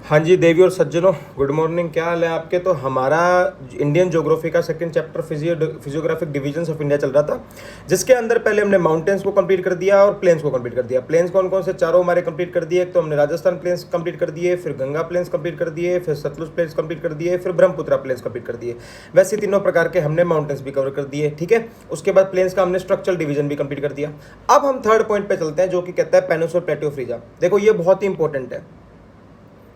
हाँ जी देवी और सज्जनों, गुड मॉर्निंग। क्या हाल है आपके? तो हमारा इंडियन ज्योग्राफी का second chapter physiographic divisions of India चल रहा था, जिसके अंदर पहले हमने माउंटेन्स को कंप्लीट कर दिया और प्लेन्स को कंप्लीट कर दिया। प्लेन्स कौन कौन से? चारों हमारे कंप्लीट कर दिए। एक तो हमने राजस्थान प्लेन्स कंप्लीट कर दिए, फिर गंगा प्लेन्स कंप्लीट कर दिए, फिर सतलुज प्लेन्स कंप्लीट कर दिए, फिर ब्रह्मपुत्रा प्लेन्स कंप्लीट कर दिए। वैसे तीनों प्रकार के हमने माउंटेन्स भी कवर कर दिए। ठीक है, उसके बाद प्लेन्स का हमने स्ट्रक्चरल डिवीजन भी कंप्लीट कर दिया। अब हम थर्ड पॉइंट पे चलते हैं, जो कि कहता है पेनिनसुलर प्लेटो ऑफ रीजा। देखो ये बहुत ही इंपॉर्टेंट है,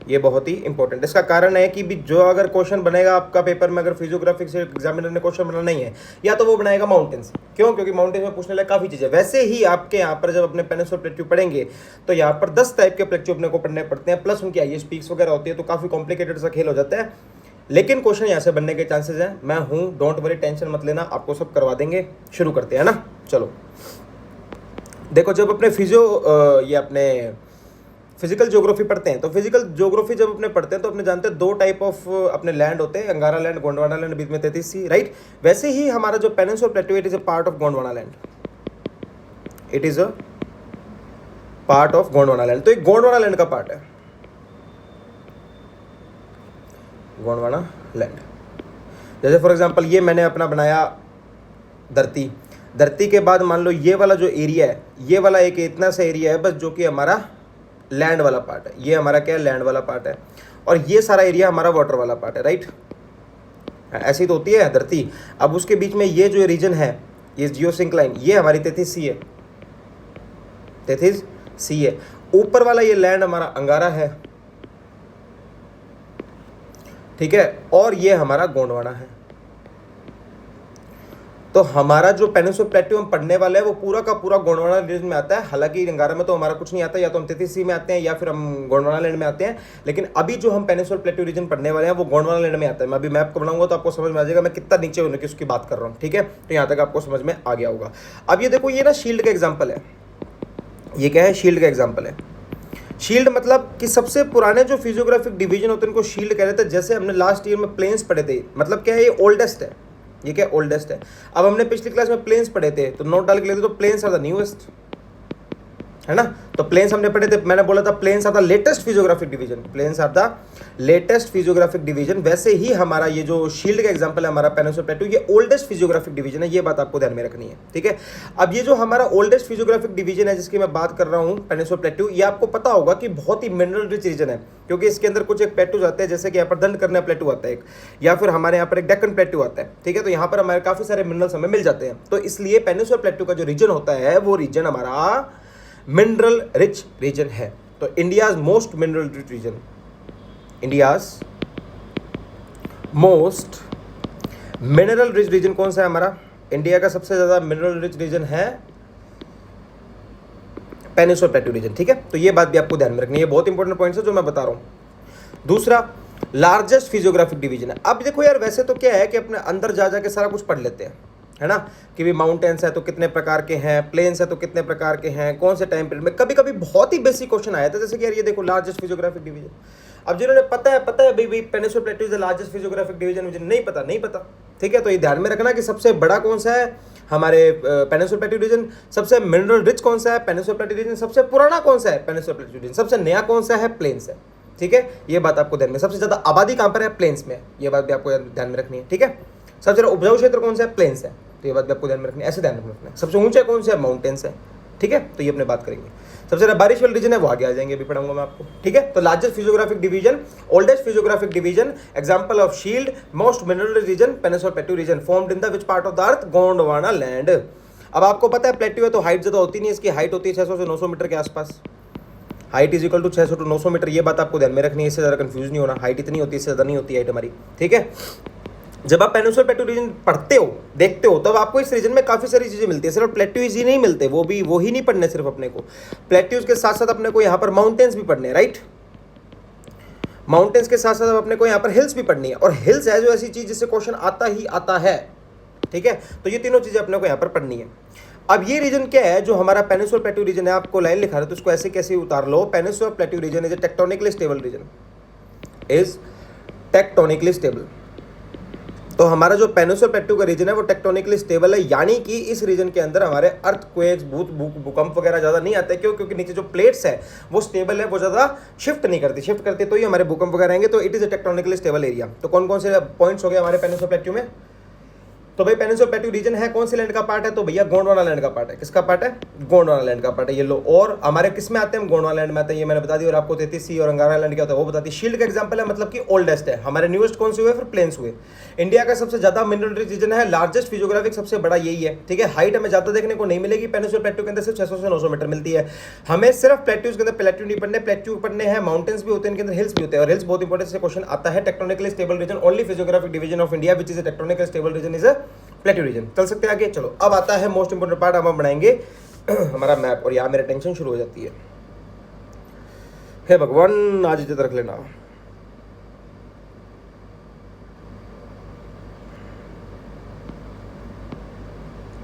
ये बहुत ही इंपॉर्टेंट है। इसका कारण है कि भी जो अगर क्वेश्चन बनेगा आपका पेपर में, अगर फिजियोग्राफिक से एग्जामिनर ने क्वेश्चन बनाना नहीं है, या तो वो बनाएगा माउंटेन्स। क्यों? क्योंकि माउंटेन्स में पूछने लायक काफ़ी चीज़ें। वैसे ही आपके यहाँ पर जब अपने पेनिनसुलर प्लेट्यू पढ़ेंगे तो यहाँ पर 10 टाइप के प्लेट्यू अपने को पढ़ने पड़ते हैं, प्लस उनकी आईएएस पीक्स वगैरह होती है, तो काफ़ी कॉम्प्लिकेटेड सा खेल हो जाता है। लेकिन क्वेश्चन यहाँ से बनने के चांसेस हैं। मैं हूँ, डोंट वरी, टेंशन मत लेना, आपको सब करवा देंगे। शुरू करते हैं ना, चलो। देखो, जब अपने ये अपने फिजिकल ज्योग्राफी पढ़ते हैं, तो फिजिकल ज्योग्राफी जब अपने पढ़ते हैं तो अपने जानते हैं दो टाइप ऑफ अपने लैंड होते हैं, अंगारा लैंड, गोंडवाना लैंड, बीच में 33C, राइट। वैसे ही हमारा जो peninsular प्लेटू, it is a part of Gondwana land, it is a part of Gondwana land. तो एक गोंडवाना लैंड का पार्ट है, गोंडवाना लैंड। जैसे फॉर एग्जांपल ये मैंने अपना बनाया धरती। धरती के बाद मान लो ये वाला जो एरिया है, ये वाला एक इतना सा एरिया है बस, जो कि हमारा लैंड वाला पार्ट है। ये हमारा क्या है? लैंड वाला पार्ट है। और ये सारा एरिया हमारा वाटर वाला पार्ट है, राइट। ऐसी तो होती है धरती। अब उसके बीच में ये जो रीजन है, ये जियोसिंक्लाइन, ये हमारी 33C है, 33C है। ऊपर वाला ये लैंड हमारा अंगारा है, ठीक है, और ये हमारा गोंडवाना है। तो हमारा जो पेनिनसुलर प्लेटू हम पढ़ने वाले हैं वो पूरा का पूरा गोंडवाना रीजन में आता है। हालांकि अंगारा में तो हमारा कुछ नहीं आता, या तो हम 33C में आते हैं या फिर हम गोंडवाना लैंड में आते हैं। लेकिन अभी जो हम पेनिनसुलर प्लेटू रीजन पढ़ने वाले हैं वो गोंडवाना लैंड में आता है। मैं अभी मैप को बनाऊंगा तो आपको समझ में आ जाएगा मैं कितना नीचे होने की उसकी बात कर रहा हूँ, ठीक है। तो यहाँ तक आपको समझ में आ गया होगा। अब ये देखो, ये ना शील्ड का एग्जाम्पल है। ये क्या है? शील्ड का एग्जाम्पल है। शील्ड मतलब कि सबसे पुराने जो फिजियोग्राफिक डिवीजन होते हैं उनको शील्ड कह रहे थे। जैसे हमने लास्ट ईयर में प्लेन्स पढ़े थे, मतलब क्या है? ये ओल्डेस्ट है। ये क्या? ओल्डेस्ट है। अब हमने पिछली क्लास में प्लेन्स पढ़े थे, तो नोट डाल के लेते, तो प्लेन्स आर द न्यूएस्ट, है ना। तो प्लेन्स हमने पढ़े थे, मैंने बोला था plains are the latest physiographic division, plains are the latest physiographic division. वैसे ही हमारा ये जो शील्ड का एग्जांपल है हमारा पेनिनसुलर प्लेटू, ये ओल्डेस्ट फिजियोग्राफिक डिवीजन है। ये बात आपको ध्यान में रखनी है, ठीक है। अब ये जो हमारा ओल्डेस्ट फिजियोग्राफिक डिवीजन है जिसकी मैं बात कर रहा हूँ, पेनिनसुलर प्लेटू, ये आपको पता होगा कि बहुत ही मिनरल रिच रीजन है, क्योंकि इसके अंदर कुछ एक प्लेटूज आते हैं, जैसे कि यहाँ पर दंडकर्ण्य प्लेटू आता है एक, या फिर हमारे यहाँ पर एक डेक्कन प्लेटू आता है, ठीक है। तो यहाँ पर हमारे काफी सारे मिनरल्स हमें मिल जाते हैं। तो इसलिए पेनिनसुलर प्लेटू का जो रीजन होता है वो रीजन हमारा मिनरल रिच रीजन है। तो India's most mineral rich region, India's most mineral rich region कौन सा है हमारा? इंडिया का सबसे ज्यादा मिनरल रिच रीजन है पेनिनसुलर प्लेटू रीजन, ठीक है। तो ये बात भी आपको ध्यान में रखनी है, बहुत इंपॉर्टेंट पॉइंट है जो मैं बता रहा हूं। दूसरा, लार्जेस्ट फिजियोग्राफिक डिवीजन है। अब देखो यार, वैसे तो क्या है कि अपने अंदर जा जाके सारा कुछ पढ़ लेते हैं, है ना, कि भी माउंटेन्स है तो कितने प्रकार के हैं, प्लेन्स है तो कितने प्रकार के हैं, कौन से टाइम पीरियड में। कभी कभी बहुत ही बेसिक क्वेश्चन आया था, जैसे कि यार ये देखो, लार्जेस्ट फिजियोग्राफिक डिवीजन। अब जिन्होंने पता है भाई peninsular प्लेटू is the largest physiographic division, मुझे नहीं पता, ठीक है। तो ये ध्यान में रखना कि सबसे बड़ा कौन सा है हमारे पेनिनसुलर प्लेटू रीजन, सबसे मिनरल रिच कौन सा है पेनिनसुलर प्लेटू रीजन, सबसे पुराना कौन सा है पेनिनसुलर प्लेटू रीजन, सबसे नया कौन सा है प्लेन्स है, ठीक है। ये बात आपको ध्यान में, सबसे ज्यादा आबादी कहां पर है? प्लेन्स में। ये बात भी आपको ध्यान में रखनी है, ठीक है। सबसे ज्यादा उपजाऊ क्षेत्र कौन सा है? प्लेन्स है। तो ये बात भी आपको ध्यान में रखनी है, ऐसे ध्यान में रखना है। सबसे ऊंचा कौन सा है? माउंटेन्स है, ठीक है। तो ये अपने बात करेंगे। सबसे ज्यादा बारिश वाला रीजन है वो आगे आ जाएंगे, अभी पढ़ाऊंगा मैं आपको, ठीक है। तो largest physiographic division, oldest physiographic division, example of shield, most mineral region, peninsular plateau region, formed in the which part of the earth? Gondwana land. अब आपको पता है प्लेटू है तो हाइट ज्यादा होती नहीं, इसकी हाइट होती है 600 से 900 मीटर के आसपास। Height is equal to 600 to 900 metre. ये बात आपको ध्यान में रखनी है, इससे ज्यादा कंफ्यूज नहीं होना। हाइट इतनी होती है, इससे ज्यादा नहीं होती हाइट हमारी, ठीक है। जब आप पेनिनसुलर प्लेटू रीजन पढ़ते हो, देखते हो, तब आपको इस रीजन में काफी सारी चीजें मिलती है। सिर्फ प्लेट्यूज ही नहीं मिलते, वो ही नहीं पढ़ने सिर्फ अपने को। प्लेट्यूज के साथ साथ अपने को यहाँ पर माउंटेन्स भी पढ़ने, राइट। माउंटेन्स के साथ साथ अपने को यहाँ पर हिल्स भी पढ़नी है, और हिल्स है जो ऐसी चीज जिससे क्वेश्चन आता ही आता है, ठीक है। तो ये तीनों चीजें अपने को यहाँ पर पढ़नी है। अब ये रीजन क्या है जो हमारा पेनिनसुलर प्लेटू रीजन है? आपको लाइन लिखा रहा है तो इसको ऐसे कैसे उतार लो। Peninsular plateau region is a tectonically stable region, is tectonically stable. तो हमारा जो पेनिनसुलर प्लेटू का रीजन है वो टेक्टोनिकली स्टेबल है, यानी कि इस रीजन के अंदर हमारे अर्थक्वेक्स, भूकंप वगैरह ज़्यादा नहीं आते। क्यों? क्योंकि नीचे जो प्लेट्स है वो स्टेबल है, वो ज़्यादा शिफ्ट नहीं करती। शिफ्ट करती तो ही हमारे भूकंप वगैरह आएंगे। तो it is a tectonically stable area. तो कौन कौन से पॉइंट्स हो गए हमारे पेनिनसुलर प्लेटू में? तो भाई पेनिनसुलर प्लेटू रीजन है कौन सी लैंड का पार्ट है? तो भैया गोंडवाना लैंड का पार्ट है। किसका पार्ट है? गोंडवाना लैंड का पार्ट है। ये लो, और हमारे किस में आते हैं? गोंडवाना लैंड में आते हैं। ये मैंने बता दी। और आपको 33C और अंगारा लैंड क्या होता है वो बताती। शील्ड का एग्जांपल है, मतलब कि ओल्डेस्ट है। हमारे न्यूएस्ट कौन से हुए? फिर प्लेन्स हुए। इंडिया का सबसे ज्यादा मिनरल रिच रीजन है, लार्जेस्ट फिजियोग्राफिक सबसे बड़ा यही है। ठीक है, हाइट हमें ज्यादा देखने को नहीं मिलेगी पेनिनसुलर प्लेटू के अंदर, सिर्फ 600 से 900 मीटर मिलती है हमें। सिर्फ प्लेट्यूज के अंदर प्लेट्यू नहीं पढ़ने, प्लेट्यू पढ़ने हैं, माउंटेन्स भी होते हैं इनके अंदर, हिल्स भी होते हैं। और हिल्स बहुत इंपॉर्टेंट से क्वेश्चन आता है। Tectonically stable region, only physiographic division of India which is a tectonically stable region is a plateau region. चल सकते हैं आगे? चलो, अब आता है मोस्ट इंपोर्टेंट पार्ट। हम बनाएंगे हमारा मैप, और यहाँ मेरे टेंशन शुरू हो जाती है। हे भगवान, आज इज्जत रख लेना।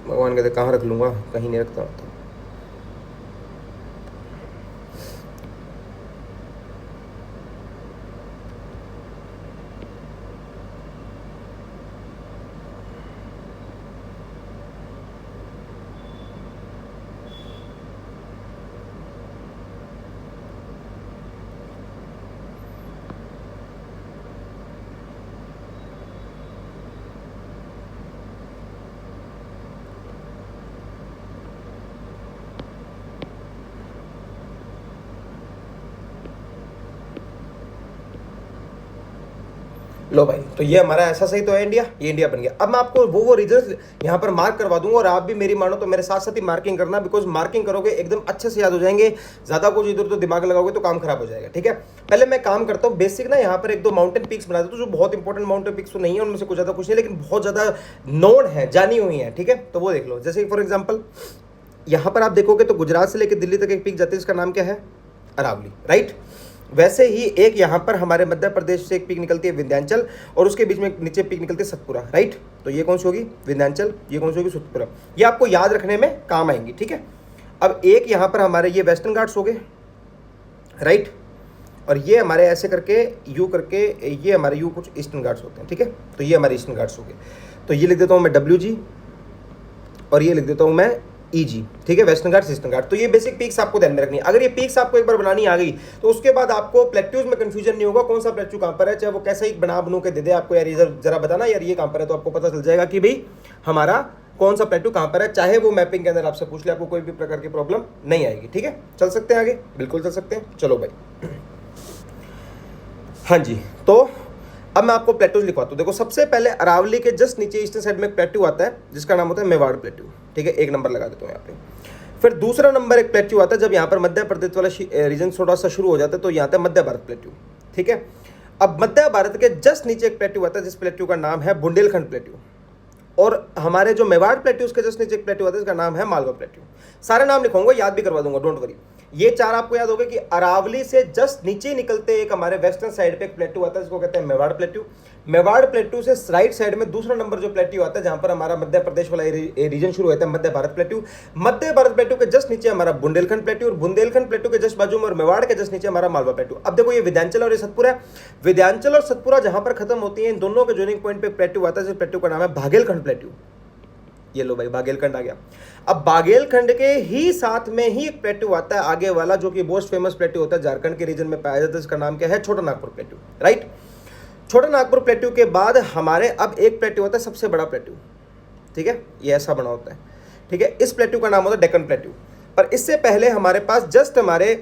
भगवान कहते कहाँ रख लूंगा, कहीं नहीं रखता। लो भाई, तो ये हमारा ऐसा सही तो है इंडिया, ये इंडिया बन गया। अब मैं आपको वो रीजन यहाँ पर मार्क करवा दूंगा, और आप भी मेरी मानो तो मेरे साथ साथ ही मार्किंग करना, बिकॉज मार्किंग करोगे एकदम अच्छे से याद हो जाएंगे। ज्यादा कुछ इधर तो दिमाग लगाओगे तो काम खराब हो जाएगा। ठीक है, पहले मैं काम करता हूँ बेसिक ना, यहाँ पर एक दो माउंटेन पिक्स बना देता हूँ, जो बहुत इंपॉर्टेंट माउंटेन पिक्स तो नहीं है, उनमें से कुछ ज्यादा कुछ नहीं, लेकिन बहुत ज्यादा नोन है, जानी हुई है। ठीक है, तो वो देख लो। जैसे फॉर एग्जाम्पल यहाँ पर आप देखोगे तो गुजरात से लेकर दिल्ली तक एक पिक जाती है, इसका नाम क्या है? अरावली, राइट। वैसे ही एक यहाँ पर हमारे मध्य प्रदेश से एक पीक निकलती है विंध्याचल, और उसके बीच में नीचे पीक निकलती है सतपुरा, राइट। तो ये कौन सी होगी? विंध्याचल। ये कौन सी होगी? सतपुरा। ये आपको याद रखने में काम आएंगी। ठीक है, अब एक यहाँ पर हमारे ये वेस्टर्न घाट्स हो गए, राइट, और ये हमारे ऐसे करके यू करके, ये हमारे यू कुछ ईस्टर्न घाट्स होते हैं। ठीक है, तो ये हमारे ईस्टर्न घाट्स हो गए। तो ये लिख देता हूँ मैं WG, और ये लिख देता हूँ मैं EG। ठीक है, वेस्टर्न घाट्स, ईस्टर्न घाट। तो ये बेसिक पीक्स आपको ध्यान में रखनी है। अगर ये पीक्स आपको एक बार बनानी आ गई तो उसके बाद आपको प्लेट्यूज में कंफ्यूजन नहीं होगा कौन सा प्लेट्यू कहाँ पर है, चाहे वो कैसा ही बनू के दे दे आपको, यार ये जरा बताना यार ये कहाँ पर है, तो आपको पता चल जाएगा कि भाई हमारा कौन सा प्लेट्यू कहाँ पर है। चाहे वो मैपिंग के अंदर आपसे पूछ ले, आपको कोई भी प्रकार की प्रॉब्लम नहीं आएगी। ठीक है, चल सकते हैं आगे? बिल्कुल चल सकते हैं। चलो भाई, हाँ जी। तो अब मैं आपको प्लेट्यूज लिखवाता हूँ। देखो, सबसे पहले अरावली के जस्ट नीचे ईस्टर्न साइड में एक प्लेट्यू आता है जिसका नाम होता है मेवाड़ प्लेट्यू। ठीक है, एक नंबर लगा देता हूँ यहाँ पे। फिर दूसरा नंबर एक प्लेट्यू आता है जब यहाँ पर मध्य प्रदेश वाला रीजन थोड़ा सा शुरू हो जाता है, तो यहाँ आता है मध्य भारत प्लेट्यू। ठीक है, अब मध्य भारत के जस्ट नीचे एक प्लेट्यू आता है जिस प्लेट्यू का नाम है बुंदेलखंड प्लेट्यू, और हमारे जो मेवाड़ प्लेट्यूज के जस्ट नीचे एक प्लेट्यू आता है जिसका नाम है मालवा प्लेट्यू। सारे नाम लिखूंगा, याद भी करवा दूंगा, डोंट वरी। ये चार आपको याद होगा कि अरावली से जस्ट नीचे निकलते एक हमारे वेस्टर्न साइड पे एक प्लेट्यू आता है जिसको कहते हैं मेवाड़ प्लेट्यू। मेवाड़ प्लेट्यू से राइट साइड में दूसरा नंबर जो प्लेट्यू आता है जहां पर हमारा मध्य प्रदेश वाला रीजन शुरू होता है, मध्य भारत प्लेट्यू। मध्य भारत प्लेट्यू के जस्ट नीचे हमारा बुंदेलखंड प्लेट्यू, और बुंदेलखंड प्लेट्यू के जस्ट बाजू में और मेवाड़ के जस्ट नीचे हमारा मालवा प्लेट्यू। अब देखो, ये विंध्याचल और ये सतपुरा है। विंध्याचल और सतपुरा जहां पर खत्म होती है, इन दोनों के जॉइनिंग पॉइंट पे प्लेट्यू आता है जिस प्लेट्यू का नाम है बाघेलखंड प्लेट्यू। ये लो भाई, बाघेलखंड आ गया। अब बाघेलखंड के ही साथ में ही एक प्लेट्यू आता है आगे वाला, जो कि मोस्ट फेमस प्लेट्यू होता है, झारखंड के रीजन में पाया जाता है, इसका नाम क्या है? छोटा नागपुर प्लेट्यू, राइट। छोटा नागपुर प्लेट्यू के बाद हमारे अब एक प्लेट्यू होता है सबसे बड़ा प्लेट्यू। ठीक है, ये ऐसा बना होता है। ठीक है, इस प्लेट्यू का नाम होता है डेक्कन प्लेट्यू। पर इससे पहले हमारे पास जस्ट हमारे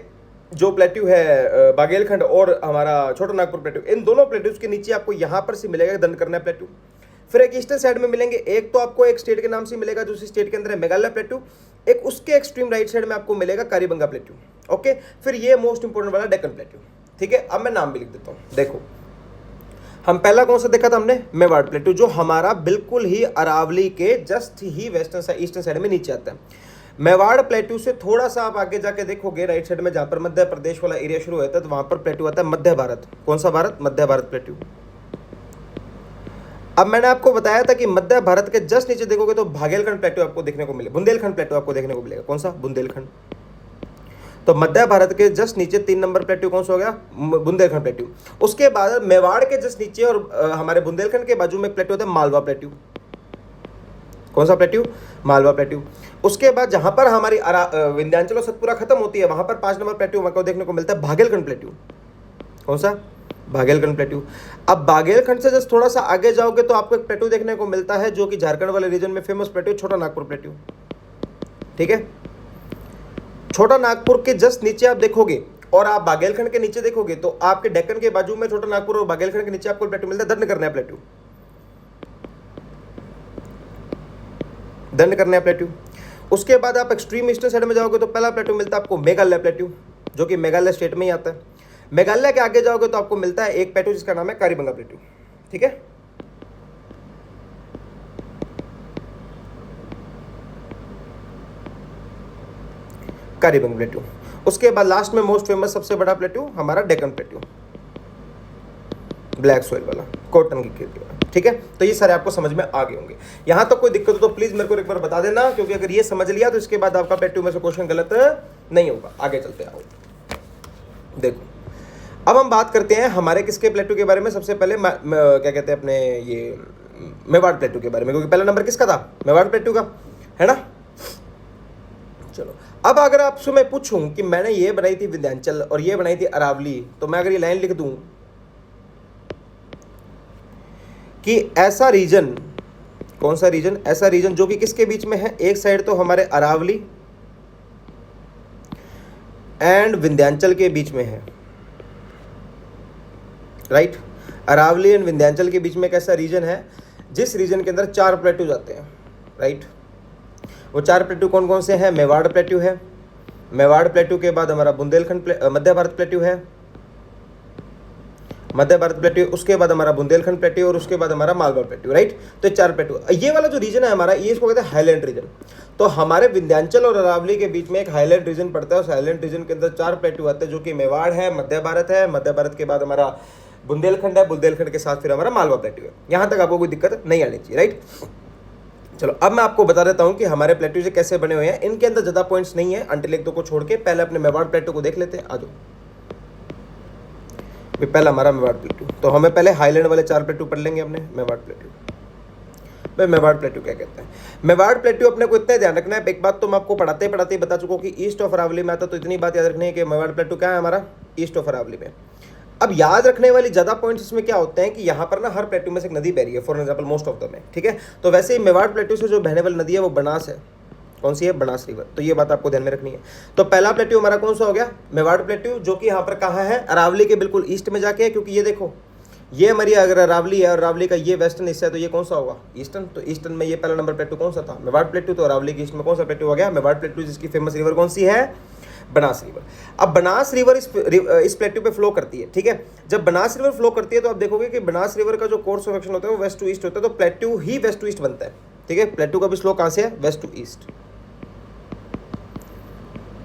जो प्लेट्यू है बाघेलखंड और हमारा छोटा नागपुर प्लेट्यू, इन दोनों प्लेट्यूज के नीचे आपको यहाँ पर से मिलेगा दंडकर्णा प्लेट्यू। फिर एक ईस्टर्न साइड में मिलेंगे, एक तो आपको एक स्टेट के नाम से मिलेगा, दूसरी स्टेट के अंदर है मेघालय प्लेट्यू, एक उसके एक्सट्रीम राइट साइड में आपको मिलेगा कारीबंगा प्लेट्यू। ओके, फिर ये मोस्ट इंपोर्टेंट वाला डेक्कन प्लेट्यू। ठीक है, अब मैं नाम भी लिख देता हूँ। देखो, हम पहला कौन सा देखा था हमने? मेवाड़ प्लेट्यू, जो हमारा बिल्कुल ही अरावली के जस्ट ही वेस्टर्न साइड, ईस्टर्न साइड में नीचे आता है। मेवाड़ प्लेट्यू से थोड़ा सा आप आगे जाके देखोगे राइट साइड में, जहां पर मध्य प्रदेश वाला एरिया शुरू होता है, तो वहां पर प्लेट्यू आता है मध्य भारत। कौन सा भारत? मध्य भारत प्लेट्यू। अब मैंने आपको बताया था कि मध्य भारत के जस्ट नीचे देखोगे तो बाघेलखंड प्लेट्यू आपको देखने को मिले, बुंदेलखंड प्लेट्यू आपको देखने को मिलेगा। कौन सा? बुंदेलखंड। तो मध्य भारत के जस्ट नीचे 3 नंबर प्लेट्यू कौन सा हो गया? बुंदेलखंड प्लेट्यू। उसके बाद मेवाड़ के जस्ट नीचे और हमारे बुंदेलखंड के बाजू में एक प्लेट्यू होता है मालवा प्लेट्यू। कौन सा प्लेट्यू? मालवा प्लेट्यू। उसके बाद जहां पर हमारी विंध्याचल और सतपुरा खत्म होती है वहां पर 5 नंबर प्लेट्यू हमको देखने को मिलता है बाघेलखंड प्लेट्यू। कौन सा? बाघेलखंड प्लेट्यू। अब बाघेलखंड से जस्ट थोड़ा सा आगे जाओगे तो आपको एक प्लेट्यू देखने को मिलता है जो कि झारखंड वाले रीजन में फेमस प्लेट्यू, छोटा नागपुर प्लेट्यू। ठीक है, छोटा नागपुर के जस्ट नीचे आप देखोगे और आप बाघेलखंड के नीचे देखोगे तो आपके डेक्कन के बाजू में छोटा नागपुर और बाघेलखंड के नीचे आपको प्लेट्यू मिलता है दंड करना प्लेट्यू। दंड करना प्लेट्यू। उसके बाद आप एक्सट्रीम ईस्टर्न साइड में जाओगे तो पहला प्लेट्यू मिलता है आपको मेघालय प्लेट्यू, जो कि मेघालय स्टेट में ही आता है। मेघालय के आगे जाओगे तो आपको मिलता है एक प्लेट्यू जिसका नाम है कारीबंगा प्लेट्यू। ठीक है, कारीबंगा प्लेट्यू। उसके बाद लास्ट में मोस्ट फेमस सबसे बड़ा प्लेट्यू हमारा डेक्कन प्लेट्यू, ब्लैक सोइल वाला, कॉटन की खेती वाला। ठीक है, तो ये सारे आपको समझ में आ गए होंगे। यहां तक कोई दिक्कत हो तो प्लीज मेरे को एक बार बता देना, क्योंकि अगर ये समझ लिया तो इसके बाद आपका प्लेट्यू में से क्वेश्चन गलत नहीं होगा। आगे चलते आओ, देखो अब हम बात करते हैं हमारे किसके प्लेट्यू के बारे में। सबसे पहले क्या कहते हैं अपने ये मेवाड़ प्लेट्यू के बारे में, क्योंकि पहला नंबर किसका था? मेवाड़ प्लेट्यू का, है ना। चलो, अब अगर आपसे मैं पूछूं कि मैंने ये बनाई थी विंध्याचल और ये बनाई थी अरावली, तो मैं अगर ये लाइन लिख दूं कि ऐसा रीजन, कौन सा रीजन? ऐसा रीजन जो कि किसके बीच में है? एक साइड तो हमारे अरावली एंड विंध्याचल के बीच में है, राइट। अरावली एंड विंध्याचल के बीच में एक ऐसा रीजन है जिस रीजन के अंदर 4 प्लेट्यू जाते हैं, राइट। वो 4 प्लेट्यू कौन कौन से हैं? मेवाड़ प्लेट्यू है, मेवाड़ प्लेट्यू के बाद हमारा बुंदेलखंड मध्य भारत प्लेट्यू है, मध्य भारत प्लेट्यू, उसके बाद हमारा बुंदेलखंड प्लेट्यू और उसके बाद हमारा मालवा प्लेट्यू, राइट। तो 4 प्लेट्यू। ये वाला जो रीजन है हमारा, ये इसको कहते हैं हाईलैंड रीजन। तो हमारे विंध्याचल और अरावली के बीच में एक हाईलैंड रीजन पड़ता है। उस हाईलैंड रीजन के अंदर 4 प्लेट्यू आते हैं, जो कि मेवाड़ है, मध्य भारत है, मध्य भारत के बाद हमारा बुंदेलखंड है, बुंदेलखंड के साथ फिर हमारा मालवा प्लेट्यू है। यहां तक आपको कोई दिक्कत नहीं आनी चाहिए, राइट। चलो, अब मैं आपको बता देता हूं कि हमारे प्लेट्यू से कैसे बने हुए हैं। इनके अंदर ज्यादा पॉइंट्स नहीं है, अंटिल एक दो को छोड़ के। पहले अपने मेवाड़ प्लेट्यू को देख लेते हैं, आ जाओ। पहला हमारा मेवाड़ प्लेट्यू, तो हमें पहले हाईलैंड वाले 4 प्लेट्यू पढ़ लेंगे अपने मेवाड़ प्लेट्यू। भाई मेवाड़ प्लेट्यू क्या कहते हैं? मेवाड़ प्लेट्यू अपने को इतना ध्यान रखना है, एक बात तो मैं आपको पढ़ाते पढ़ाते बता चुका हूँ कि ईस्ट ऑफ अरावली में आता, तो इतनी बात याद रखनी है कि मेवाड़ प्लेट्यू क्या है हमारा? ईस्ट ऑफ अरावली में। अब याद रखने वाली ज्यादा पॉइंट्स इसमें क्या होते हैं कि यहाँ पर ना हर प्लेट्यू में से एक नदी बह रही है, for example most of the में, ठीक है। तो वैसे ही मेवाड़ प्लेट्यू से जो बहने वाली नदी है वो बनास है। कौन सी है? बनास रिवर। तो ये बात आपको ध्यान में रखनी है। तो पहला प्लेट्यू हमारा कौन सा हो गया? मेवाड़ प्लेट्यू, जो कि यहाँ पर कहाँ है? अरावली के बिल्कुल ईस्ट में जाके है, क्योंकि ये देखो ये हमारी अगर अरावली है और अरावली का ये वेस्टर्न हिस्सा है, तो ये कौन सा होगा? ईस्टर्न। तो ईस्टर्न में ये पहला नंबर प्लेट्यू कौन सा था? मेवाड़ प्लेट्यू। तो अरावली के ईस्ट में कौन सा प्लेट्यू हो गया? मेवाड़ प्लेट्यू, जिसकी फेमस रिवर कौन सी है? बनास रिवर। अब बनास रिवर इस प्लेट्यू पे फ्लो करती है, ठीक है। जब बनास रिवर फ्लो करती है तो आप देखोगे कि बनास रिवर का जो कोर्स ऑफ एक्शन होता है वो वेस्ट टू ईस्ट होता है, तो प्लेट्यू ही वेस्ट टू ईस्ट बनता है, ठीक है। प्लेट्यू का भी स्लो कहाँ से है? वेस्ट टू ईस्ट,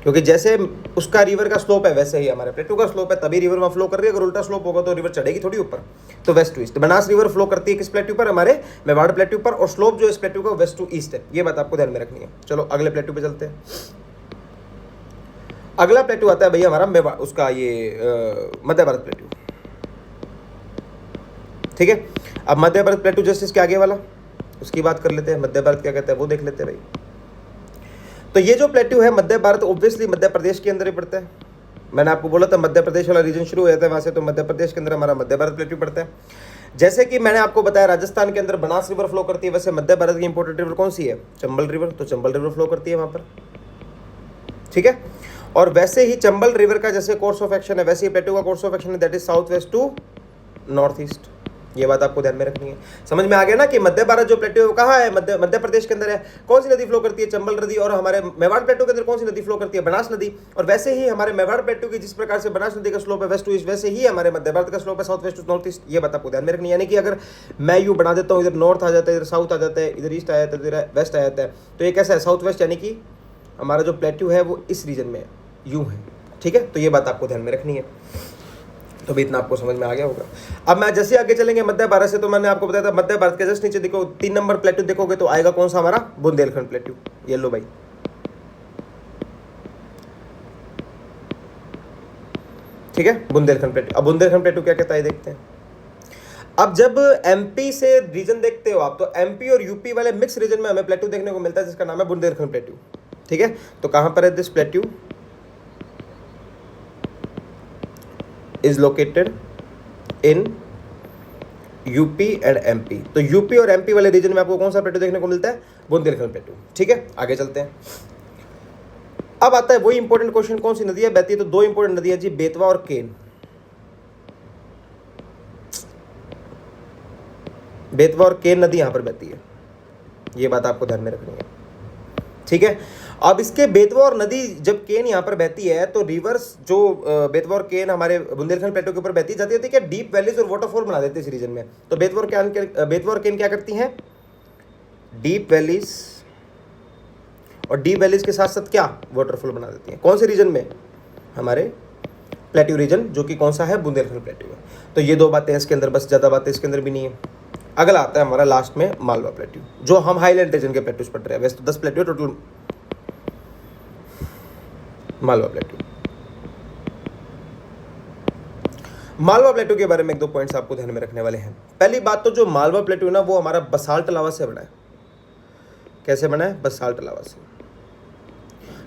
क्योंकि जैसे उसका रिवर का स्लोप है वैसे ही हमारे प्लेट्यू का स्लोप है, तभी रिवर वहाँ फ्लो कर रही है। अगर उल्टा स्लोप होगा तो रिवर चढ़ेगी थोड़ी ऊपर। तो west to east Banas river flow करती है किस प्लेट्यू पर? हमारे मेवाड़ प्लेट्यू पर, और स्लोप जो इस प्लेट्यू का वेस्ट टू ईस्ट है। ये बात आपको ध्यान में रखनी है। चलो अगले प्लेट्यू पे चलते हैं। अगला प्लेट्यू आता है भैया हमारा मेवाड़, उसका ये मध्य भारत प्लेट्यू, ठीक है। अब मध्य भारत प्लेट्यू जस्ट इसके आगे वाला, उसकी बात कर लेते हैं। मध्य भारत क्या कहते हैं वो देख लेते हैं भाई। तो ये जो प्लेट्यू है मध्य भारत, ऑब्वियसली मध्य प्रदेश के अंदर ही पड़ता है। मैंने आपको बोला था मध्य प्रदेश वाला रीजन शुरू हो जाता है वहां से, तो मध्य प्रदेश के अंदर हमारा मध्य भारत प्लेट्यू पड़ता है। जैसे कि मैंने आपको बताया राजस्थान के अंदर बनास रिवर फ्लो करती है, वैसे मध्य भारत की इंपोर्टेंट रिवर कौन सी है? चंबल रिवर। तो चंबल रिवर फ्लो करती है वहां पर, ठीक है। और वैसे ही चंबल रिवर का जैसे कोर्स ऑफ एक्शन है, वैसे ही प्लेट्यू का कोर्स ऑफ एक्शन है, that is south west to north east. ये बात आपको ध्यान में रखनी है। समझ में आ गया ना कि मध्य भारत जो प्लेट्यू है कहाँ है? मध्य प्रदेश के अंदर है। कौन सी नदी फ्लो करती है? चंबल नदी। और हमारे मेवाड़ प्लेट्यू के अंदर कौन सी नदी फ्लो करती है? बनास नदी। और वैसे ही हमारे मेवाड़ प्लेट्यू की जिस प्रकार से बनास नदी का स्लोप है वेस्ट टू ईस्ट, वैसे ही हमारे मध्य भारत का स्लोप है south west to north east. ये बात आपको ध्यान में रखनी है। यानी कि अगर मैं यू बना देता हूँ, इधर नॉर्थ आ जाता है, इधर साउथ आ जाता है, इधर ईस्ट आ जाता है, इधर वेस्ट आ जाता है, तो ये कैसा है? South waste. यानी कि हमारा जो प्लेट्यू है वो इस रीजन में यूं है, ठीक है। तो ये बात आपको ध्यान में रखनी है। तो भी इतना आपको समझ में आ गया होगा। अब मैं जैसे आगे चलेंगे मध्य भारत से, तो मैंने आपको बताया था मध्य भारत के जस्ट नीचे देखो 3 नंबर प्लेट्यू देखोगे तो आएगा कौन सा? हमारा बुंदेलखंड प्लेट्यू। ये लो भाई, ठीक है, बुंदेलखंड प्लेटू। अब बुंदेलखंड प्लेटू क्या कहता है देखते हैं। अब जब एमपी से रीजन देखते हो आप, तो एमपी और यूपी वाले मिक्स रीजन में हमें प्लेटू देखने को मिलता है जिसका नाम है बुंदेलखंड प्लेटू। ठीक है, तो कहां पर है this प्लेटू? Is located in UP and MP. तो यूपी और एमपी वाले रीजन में आपको कौन सा प्लेटू देखने को मिलता है? बुंदेलखंड प्लेटू। ठीक है, आगे चलते हैं। अब आता है वही इंपॉर्टेंट क्वेश्चन, कौन सी नदियां बहती है? तो दो इंपॉर्टेंट नदियां जी, बेतवा और केन। बेतवा और केन नदी यहां पर बहती है, ये बात आपको ध्यान में रखनी है। ठीक है, अब इसके बेतवा और नदी जब केन यहां पर बहती है तो रिवर्स जो बेतवा और केन हमारे बुंदेलखंड प्लेटो के ऊपर बहती जाती है, क्या डीप वैलीज और वाटरफॉल बना देते हैं इस रीजन में। तो बेतवा और केन क्या करती हैं? डीप वैलीज, और डीप वैलीज के साथ साथ क्या वाटरफॉल बना देती हैं। कौन से रीजन में? हमारे प्लेट्यू रीजन, जो कि कौन सा है? बुंदेलखंड प्लेट्यू है। तो ये दो बातें इसके अंदर, बस ज़्यादा बातें इसके अंदर भी नहीं है। अगला आता है हमारा लास्ट में मालवा प्लेट्यू, जो हम हाईलैंड रीजन के प्लेट्यूज पढ़ रहे हैं। वैसे तो 10 plateau total Malwa plateau. Malwa plateau के बारे में एक दो पॉइंट्स आपको ध्यान में रखने वाले हैं। पहली बात तो जो मालवा प्लेट्यू ना, वो हमारा बसाल्ट लावा से बना है। कैसे बना है? बसाल्ट लावा से।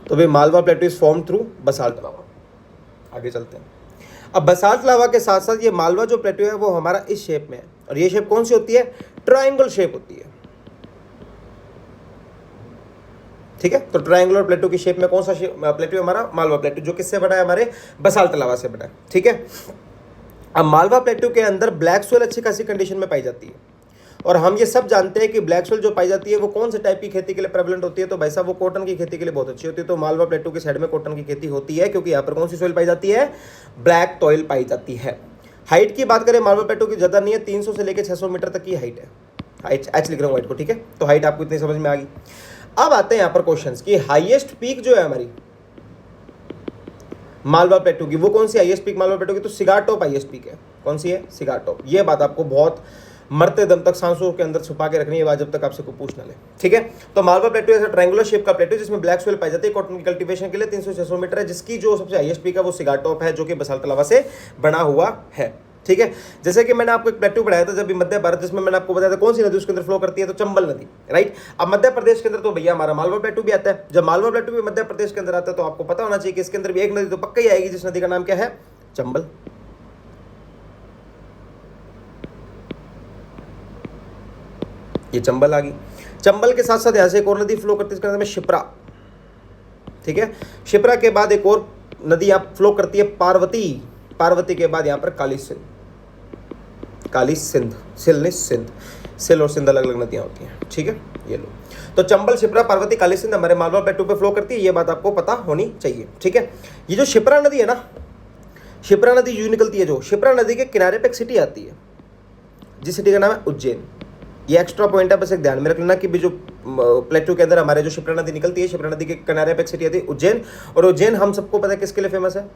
तो भाई Malwa plateau is form through basalt lava. आगे चलते हैं। अब बसाल्ट लावा के साथ साथ ये मालवा जो प्लेट्यू है वो हमारा इस शेप में है, और ये शेप कौन सी होती है? ट्रायंगल शेप होती है। ठीक है, तो ट्रायंगुलर प्लेट्यू की शेप में कौन सा प्लेट्यू हमारा? मालवा प्लेट्यू, जो किससे बना है? हमारे बसाल्ट लावा से बना है। ठीक है, अब मालवा प्लेट्यू के अंदर ब्लैक सोइल अच्छी खासी कंडीशन में पाई जाती है, और हम ये सब जानते हैं कि ब्लैक सोइल जो पाई जाती है वो कौन से टाइप की खेती के लिए प्रेवलेंट होती है? तो भाई साहब वो कॉटन की खेती के लिए बहुत अच्छी होती है। तो मालवा प्लेट्यू की साइड में कॉटन की खेती होती है, क्योंकि यहाँ पर कौन सी सोइल पाई जाती है? ब्लैक सॉइल पाई जाती है। हाइट की बात करें मालवा प्लेट्यू की ज़्यादा नहीं है, 300 से लेकर 600 मीटर तक की हाइट है। हाइट एच लिख रहा हूँ हाइट को, ठीक है, तो हाइट आपको इतनी समझ में आ गई। अब आते हैं यहाँ पर क्वेश्चंस की हाईएस्ट पीक जो है हमारी मालवा प्लेट्यू की, वो कौन सी हाईएस्ट पीक मालवा प्लेट्यू की? तो सिगार टॉप हाईएस्ट पीक है। कौन सी है? Cigar top. ये बात आपको बहुत मरते दम तक सांसों के अंदर छुपा के रखनी है बात, जब तक आपसे कोई पूछ ना ले। ठीक है, तो मालवा प्लेट्यू ऐसा ट्रायंगुलर शेप का प्लेट्यू जिसमें ब्लैक सोइल पाई जाती है, कॉटन की कल्टीवेशन के लिए 300-600 मीटर है, जिसकी जो सबसे हाईएस्ट पीक है वो सिगार टॉप है, जो कि बसाल्ट लावा से बना हुआ है। ठीक है, जैसे कि मैंने आपको एक प्लेट्यू पढ़ाया था जब भी मध्य भारत, जिसमें मैंने आपको बताया था कौन सी नदी उसके अंदर फ्लो करती है? तो चंबल नदी, राइट। अब मध्य प्रदेश के अंदर तो भैया हमारा मालवा प्लेट्यू भी आता है। जब मालवा प्लेट्यू भी मध्य प्रदेश के अंदर आता है तो आपको पता होना चाहिए कि इसके अंदर भी एक नदी तो पक्का ही आएगी, जिस नदी का नाम क्या है? चंबल। ये चंबल आ गई। चंबल के साथ साथ यहां से एक और नदी फ्लो करती है, इसका नाम है शिप्रा। ठीक है, शिप्रा के बाद एक और नदी यहां फ्लो करती है पार्वती। पार्वती के बाद यहां पर काली सिंध। काली सिंध, सिल नहीं सिंध, सिल और सिंध अलग अलग नदियां होती हैं। ठीक है, ये लो, तो चंबल, शिप्रा, पार्वती, काली सिंध हमारे मालवा प्लेट्यू पे फ्लो करती है, ये बात आपको पता होनी चाहिए। ठीक है, ये जो शिप्रा नदी है ना, शिप्रा नदी यूं निकलती है, जो शिप्रा नदी के किनारे पे एक सिटी आती है, जिस सिटी का नाम है उज्जैन। ये एक्स्ट्रा पॉइंट है, बस एक ध्यान में रख लेना कि भी जो प्लेट्यू के अंदर हमारे जो शिप्रा नदी निकलती है, शिप्रा नदी के किनारे पे एक सिटी आती है उज्जैन। और उज्जैन हम सबको पता है किसके लिए फेमस है?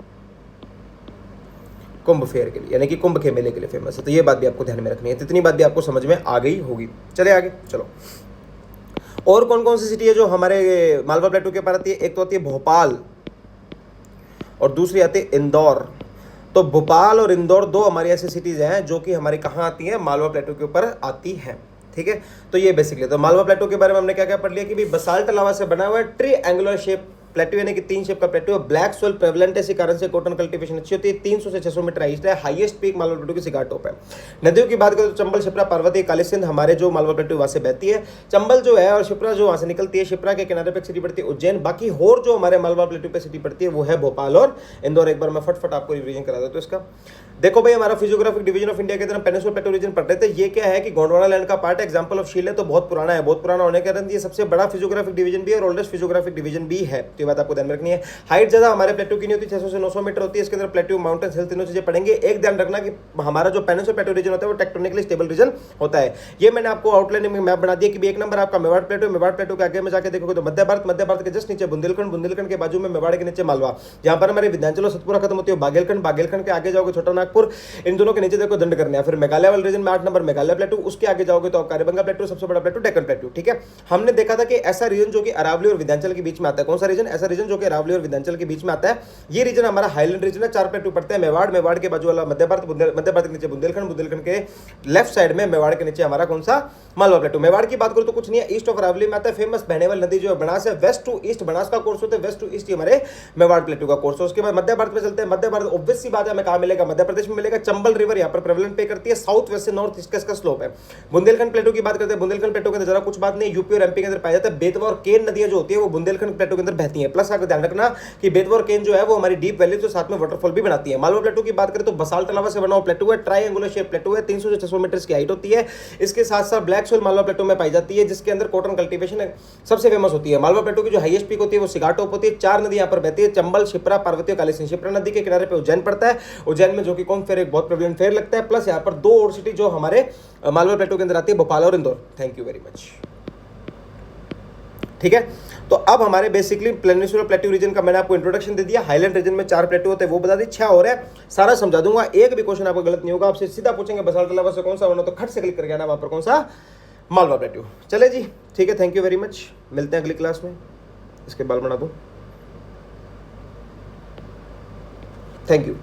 कुंभ फेयर के लिए, यानी कि कुंभ के मेले के लिए फेमस है। तो ये बात भी आपको ध्यान में रखनी है, इतनी बात भी आपको समझ में आ गई होगी। चले आगे चलो, और कौन कौन सी सिटी है जो हमारे मालवा प्लेट्यू के पास आती है? एक तो आती है भोपाल, और दूसरी आती है इंदौर। तो भोपाल और इंदौर दो हमारी ऐसी सिटीज हैं जो कि हमारी कहाँ आती हैं? मालवा प्लेट्यू के ऊपर आती हैं। ठीक है, तो ये बेसिकली, तो मालवा प्लेट्यू के बारे में हमने क्या क्या पढ़ लिया कि बसाल्ट लावा से बना हुआ है, ट्रायंगुलर शेप प्लेट्यू, यानी कि 3 शेप का प्लेट्यू है। ब्लैक सोइल प्रेवलेंट है, इसी कारण से कॉटन कल्टीवेशन अच्छी होती है। 300 से 600 मीटर हाइट है। हाईएस्ट पीक मालवा प्लेट्यू की सिगार टॉप है। नदियों की बात करें तो चंबल, शिप्रा, पार्वती, काली सिंध हमारे जो मालवा प्लेट्यू वहां से बहती है। चंबल जो है और शिप्रा जो वहां से निकलती है, शिप्रा के किनारे पे सिटी पड़ती है उज्जैन। बाकी और जो हमारे मालवा प्लेट्यू पे सिटी पड़ती है वो है भोपाल और इंदौर। एक बार मैं फटफट आपको रिवीजन करा देता हूं इसका। देखो भाई, हमारा फिजियोग्राफिक डिवीजन ऑफ इंडिया के अंदर पेनिनसुला प्लेट्यू रीजन पढ़ रहे थे। ये क्या है कि गोंडवाना लैंड का पार्ट है। एग्जांपल ऑफ शील है, तो बहुत पुराना है। बहुत पुराना होने के कारण ये सबसे बड़ा फिजियोग्राफिक डिवीजन भी है और ओल्डेस्ट फिजियोग्राफिक डिवीजन भी है। तो ये बात आपको ध्यान में रखनी है। हाइट ज्यादा हमारे प्लेट्यू की नहीं होती, 600 से 900 मीटर होती है। इसके अंदर प्लेट्यू, माउंटेन, हिल, तीनों चीजें पढ़ेंगे। एक ध्यान रखना कि हमारा जो पेनिनसुला प्लेट्यू रीजन होता है वो टेक्टोनिकली स्टेबल रीजन होता है। ये मैंने आपको आउटलाइन में मैप बना दिया कि एक नंबर आपका मेवाड़ प्लेट्यू। मेवाड़ प्लेट्यू के आगे में जाके देखोगे तो मध्य भारत, मध्य भारत के जस्ट नीचे बुंदेलखंड, बुंदेलखंड के बाजू में मेवाड़ के नीचे मालवा। जहां पर हमारे विंध्याचल और सतपुरा खत्म होती है बागेलखंड, बागेलखंड के आगे जाओगे छोटा नागपुर, इन दोनों के नीचे देखो दंड करने हैं। फिर मेघालय वाले रीजन में 8 नंबर मेघालय प्लेटू, उसके आगे जाओगे तो कालीबंगा प्लेटू, सबसे बड़ा प्लेटू डेक्कन प्लेटू। ठीक है, हमने देखा था कि ऐसा रीजन जो कि अरावली और विंध्याचल के बीच में आता है, कौन सा रीजन? ऐसा रीजन जो कि अरावली और विंध्याचल के बीच में आता है, ये रीजन हमारा हाईलैंड रीजन है। 4 प्लेटू पड़ते हैं, मेवाड़, मेवाड़ के बाजू वाला मध्य भारत, मध्य भारत के नीचे बुंदेलखंड, बुंदेलखंड के लेफ्ट साइड में मेवाड़ के नीचे हमारा कौन सा? मालवा प्लेटू। मेवाड़ की बात करूं तो कुछ नहीं है, ईस्ट ऑफ अरावली में आता है, फेमस बहनेवल नदी जो है बनास है, वेस्ट टू ईस्ट बनास का कोर्स होता है, वेस्ट टू ईस्ट हमारे मेवाड़ प्लेटू का कोर्स है। उसके बाद मध्य भारत में चलते हैं, मध्य भारत ऑब्वियस सी बात है हमें कहां मिलेगा? मध्य प्रदेश में मिलेगा। चंबल रिवर यहाँ पर प्रेवलेंट पे करती है, साउथ वेस्ट से नॉर्थ ईस्ट का स्लोप है। बुंदेलखंड प्लेटू की बात करते हैं, बुंदेलखंड प्लेटू के अंदर जरा कुछ बात नहीं, यूपी और एमपी के अंदर पाया जाता है। बेतवा और केन नदियां जो होती है वो बुंदेलखंड प्लेटू के अंदर बहती है। प्लस आपको ध्यान रखना कि बेतवा और केन जो है वो हमारी डीप वैली तो साथ में वाटरफॉल भी बनाती है। मालवा प्लेटू की बात करें तो बसाल्ट लावा से बना हुआ प्लेटू है, ट्रायंगुलर शेप प्लेटू है, 300 से 600 मीटर की हाइट होती है। इसके साथ साथ ब्लैक सोइल मालवा प्लेटू में पाई जाती है, जिसके अंदर कॉटन कल्टीवेशन सबसे फेमस होती है। मालवा प्लेटू की जो हाईएस्ट पीक होती है वो सिगाटोप होती है। 4 नदी यहाँ पर बहती है, चंबल, शिप्रा, पार्वती और कालीसिंध। शिप्रा नदी के किनारे पे उज्जैन पड़ता है, उज्जैन में जो कि कौन फेयर एक बहुत प्रेवलेंट फेयर लगता है। प्लस यहाँ पर 2 और सिटी जो हमारे मालवा प्लेटू के अंदर आती है, भोपाल और Indore. Thank you very much. ठीक है, तो अब हमारे बेसिकली पेनिनसुलर प्लेटू रीजन का मैंने आपको इंट्रोडक्शन दे दिया। हाईलैंड रीजन में 4 प्लेटू होते हैं वो बता दी, 6 और है, सारा समझा दूंगा। एक भी क्वेश्चन आपको गलत नहीं होगा, आपसे सीधा पूछेंगे बसाल्ट लावा से कौन सा बना, तो खट से क्लिक करके आना वहां पर कौन सा? मालवा प्लेटू। चले जी, ठीक है, थैंक यू वेरी मच, मिलते हैं अगली क्लास में। इसके बाल बना दूं, थैंक यू।